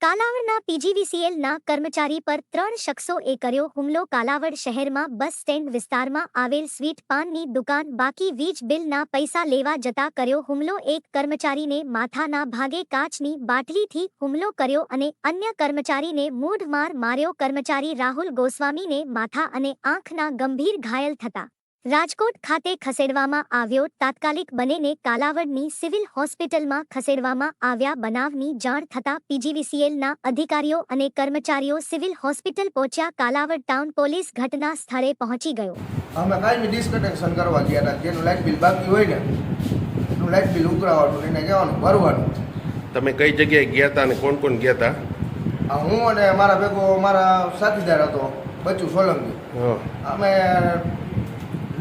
કાલાવડના પીજીવીસીએલના કર્મચારી પર 3 શખ્સોએ કર્યો હુમલો. કાલાવડ શહેરમાં બસ સ્ટેન્ડ વિસ્તારમાં આવેલ સ્વીટ પાનની દુકાન બાકી વીજ બિલના પૈસા લેવા જતા કર્યો હુમલો. એક કર્મચારીને માથાના ભાગે કાચની બાટલીથી હુમલો કર્યો અને અન્ય કર્મચારીને મૂઢ માર માર્યો. કર્મચારી રાહુલ ગોસ્વામીને માથા અને આંખના ગંભીર ઘાયલ થતા રાજકોટ ખાતે ખસેડવામાં આવ્યો. તાત્કાલિક બંનેને કાલાવડની સિવિલ હોસ્પિટલમાં ખસેડવામાં આવ્યા. બનાવની જાણ થતાં પીજીવીસીએલના અધિકારીઓ અને કર્મચારીઓ સિવિલ હોસ્પિટલ પહોંચ્યા. કાલાવડ ટાઉન પોલીસ ઘટના સ્થળે પહોંચી ગયો. અમે કાંઈ ડિસ્કનેક્શન કરવા ગયા હતા. જેનું લાઇટ બિલ બાકી હોય ને એનું લાઇટ બિલ ઉઘરાવવાનું, એને કહેવાનું ભરવાનું. તમે કઈ જગ્યાએ ગયા હતા અને કોણ કોણ ગયા હતા? હું અને મારા ભેગો મારા સાથીદાર હતો બચ્ચુ સોલંકી. અમે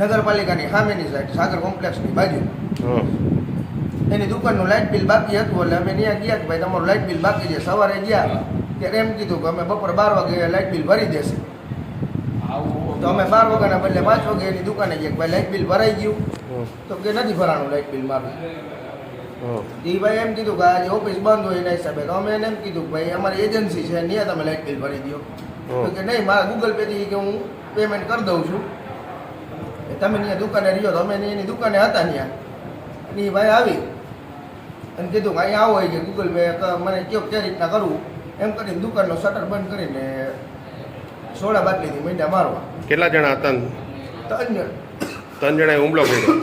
નગરપાલિકાની સામેની સાઈડ સાગર કોમ્પ્લેક્સની બાજુ એની દુકાનનું લાઇટ બિલ બાકી હતું એટલે અમે ત્યાં ગયા કે ભાઈ તમારું લાઇટ બિલ બાકી છે. સવારે ગયા ત્યારે એમ કીધું કે અમે બપોર 12 વાગે લાઇટ બિલ ભરી દેશે. તો અમે 12 વાગ્યાના બદલે 5 વાગે એની દુકાને ગયા કે ભાઈ લાઇટ બિલ ભરાઈ ગયું. તો કે નથી ભરાણું લાઇટ બિલ મારું. એ ભાઈ એમ કીધું કે આજે ઓફિસ બંધ હોય એના હિસાબે. તો અમે એને એમ કીધું કે ભાઈ અમારી એજન્સી છે ત્યાં તમે લાઇટ બિલ ભરી દો. તો કે નહીં, મારા ગૂગલ પેથી કે હું પેમેન્ટ કરી દઉં છું, તમે ત્યાં દુકાને રહ્યો. તો અમે એની દુકાને હતા ત્યાં અને એ ભાઈ આવી અને કીધું કે અહીંયા આવો હોય કે ગૂગલ પે મને કયો કઈ રીતના કરવું એમ કરીને દુકાનનો શટર બંધ કરીને સોડા બાટલીથી મીંડા મારવા. કેટલા જણા હતા? 3 જણ. 3 જણાએ હુમલો કર્યો.